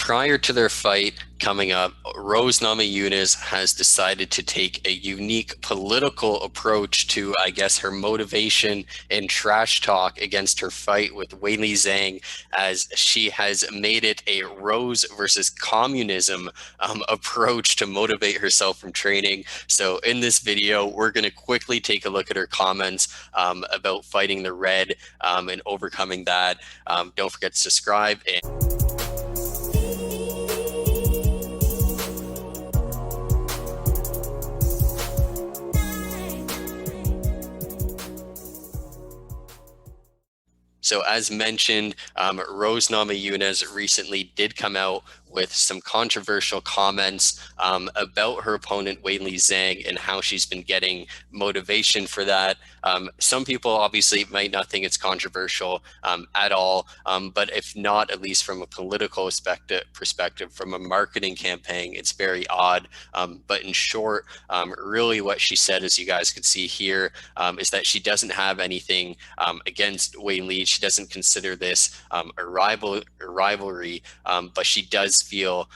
prior to their fight coming up, Rose Namajunas has decided to take a unique political approach to, I guess, her motivation and trash talk against her fight with Weili Zhang, as she has made it a Rose versus communism approach to motivate herself from training. So in this video, we're going to quickly take a look at her comments about fighting the red and overcoming that. Don't forget to subscribe. So as mentioned, Rose Namajunas recently did come out with some controversial comments about her opponent, Weili Zhang, and how she's been getting motivation for that. Some people obviously might not think it's controversial at all, but if not, at least from a political perspective, from a marketing campaign, it's very odd. But in short, really what she said, as you guys could see here, is that she doesn't have anything against Weili. She doesn't consider this a rivalry, but she does feel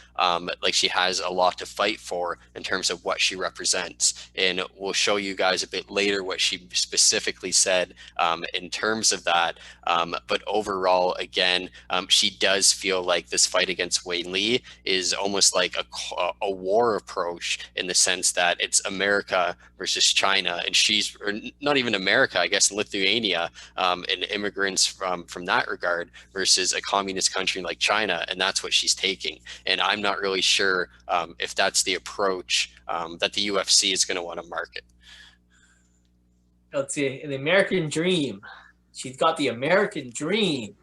like she has a lot to fight for in terms of what she represents. And we'll show you guys a bit later what she specifically said in terms of that. But overall, again, she does feel like this fight against Weili is almost like a war approach, in the sense that it's America versus China, and she's, or not even America, I guess Lithuania, and immigrants from that regard, versus a communist country like China, and that's what she's taking. And I'm not really sure if that's the approach that the UFC is going to want to market. Let's see, the American dream. She's got the American dream,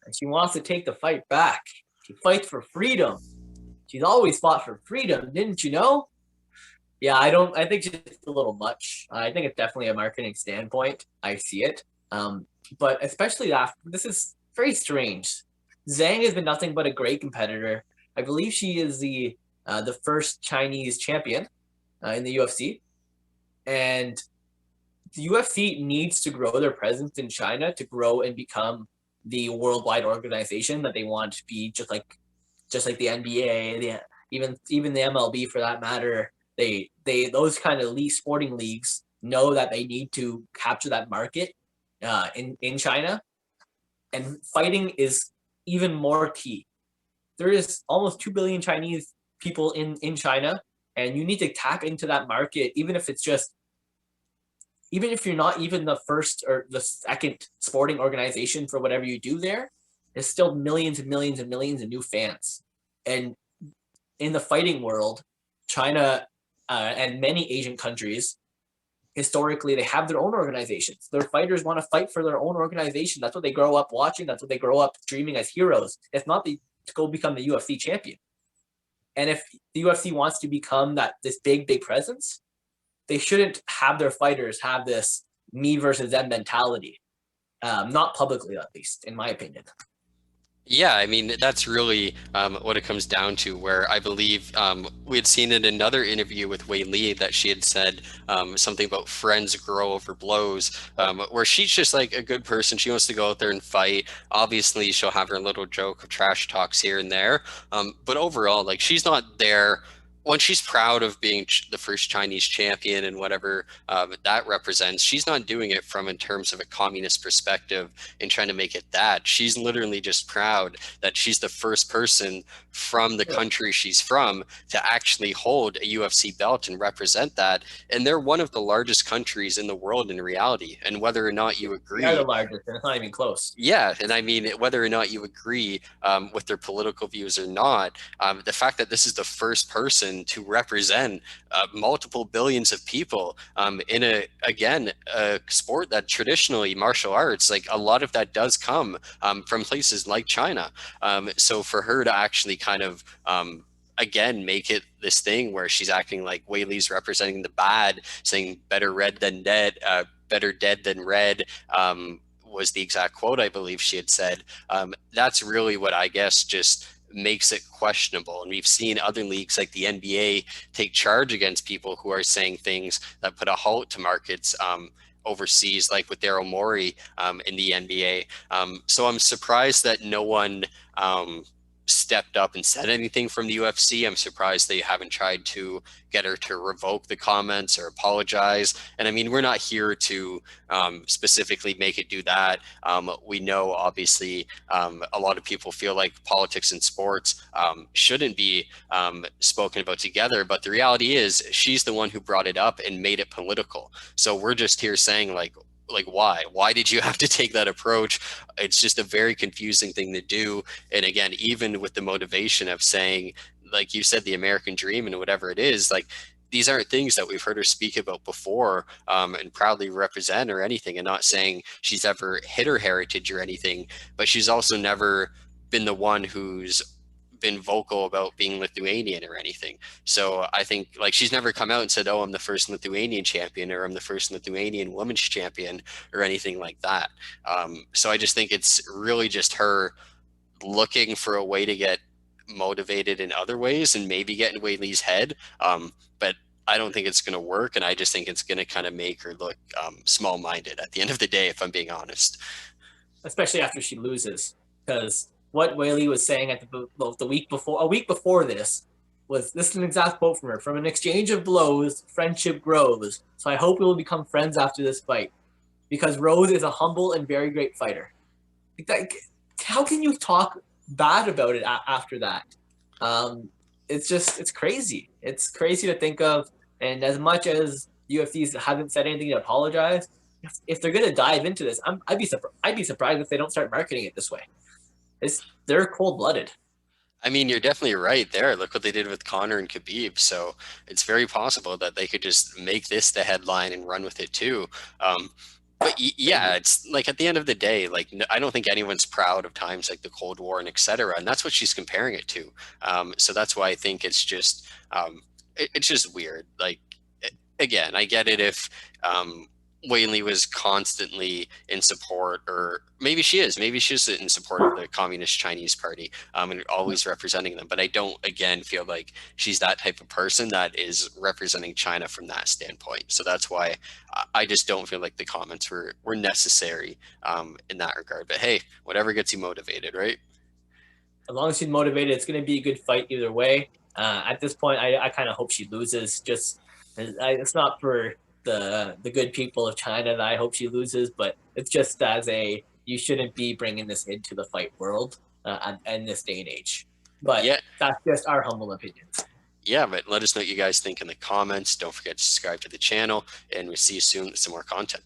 and she wants to take the fight back. She fights for freedom. She's always fought for freedom, didn't you know? Yeah, I think she's a little much. I think it's definitely a marketing standpoint. I see it. But especially after, this is very strange. Zhang has been nothing but a great competitor. I believe she is the first Chinese champion in the UFC. And the UFC needs to grow their presence in China to grow and become the worldwide organization that they want to be, just like the NBA, even the MLB for that matter. They those kind of elite sporting leagues know that they need to capture that market in China, and fighting is even more key. There is almost 2 billion Chinese people in China, and you need to tap into that market, even if you're not even the first or the second sporting organization for whatever you do there. There's still millions and millions and millions of new fans. And in the fighting world, China and many Asian countries, historically, they have their own organizations. Their fighters want to fight for their own organization. That's what they grow up watching. That's what they grow up dreaming as heroes. If not, to go become the UFC champion. And if the UFC wants to become this big presence, they shouldn't have their fighters have this me versus them mentality. Not publicly, at least, in my opinion. Yeah, I mean, that's really what it comes down to, where I believe we had seen in another interview with Weili that she had said something about friends grow over blows, where she's just like a good person. She wants to go out there and fight. Obviously, she'll have her little joke of trash talks here and there. But overall, like, she's not there. When she's proud of being the first Chinese champion and whatever that represents, she's not doing it from in terms of a communist perspective and trying to make it that. She's literally just proud that she's the first person from the country she's from to actually hold a UFC belt and represent that. And they're one of the largest countries in the world in reality. And whether or not you agree, they're the largest, and it's not even close. Yeah, and I mean, whether or not you agree with their political views or not, the fact that this is the first person to represent multiple billions of people in a sport that traditionally, martial arts, like, a lot of that does come from places like China. So for her to actually kind of again make it this thing where she's acting like Weili's representing the bad, saying better red than dead, better dead than red, was the exact quote I believe she had said. That's really what I guess just makes it questionable. And we've seen other leagues like the NBA take charge against people who are saying things that put a halt to markets overseas, like with Daryl Morey in the NBA. So I'm surprised that no one stepped up and said anything from the UFC. I'm surprised they haven't tried to get her to revoke the comments or apologize. And I mean, we're not here to specifically make it do that. We know, obviously, a lot of people feel like politics and sports shouldn't be spoken about together. But the reality is, she's the one who brought it up and made it political. So we're just here saying, like why did you have to take that approach? It's just a very confusing thing to do. And again, even with the motivation of saying, like you said, the American dream and whatever it is, like these aren't things that we've heard her speak about before, and proudly represent or anything. And not saying she's ever hid her heritage or anything, but she's also never been the one who's been vocal about being Lithuanian or anything. So I think, like, she's never come out and said, "Oh, I'm the first Lithuanian champion," or "I'm the first Lithuanian women's champion," or anything like that. So I just think it's really just her looking for a way to get motivated in other ways and maybe get in Weili's head. But I don't think it's going to work, and I just think it's going to kind of make her look small-minded at the end of the day, if I'm being honest. Especially after she loses, because what Weili was saying at the week before, a week before this, was this is an exact quote from her: "From an exchange of blows, friendship grows. So I hope we will become friends after this fight, because Rose is a humble and very great fighter." Like, how can you talk bad about it after that? It's crazy. It's crazy to think of. And as much as UFC hasn't said anything to apologize, if they're gonna dive into this, I'd be surprised if they don't start marketing it this way. They're cold blooded. I mean, you're definitely right there. Look what they did with Connor and Khabib. So it's very possible that they could just make this the headline and run with it too. But yeah, it's like at the end of the day, like I don't think anyone's proud of times like the Cold War and etc. And that's what she's comparing it to. So that's why I think it's just it's just weird. Like again, I get it if Weili was constantly in support, or maybe she is. Maybe she's in support of the Communist Chinese Party, and always representing them. But I don't, again, feel like she's that type of person that is representing China from that standpoint. So that's why I just don't feel like the comments were necessary in that regard. But hey, whatever gets you motivated, right? As long as she's motivated, it's going to be a good fight either way. At this point, I kind of hope she loses. Just it's not for the good people of China that I hope she loses, but it's just as a you shouldn't be bringing this into the fight world in this day and age. But Yeah. that's just our humble opinions. Yeah, but let us know what you guys think in the comments. Don't forget to subscribe to the channel, and we'll see you soon with some more content.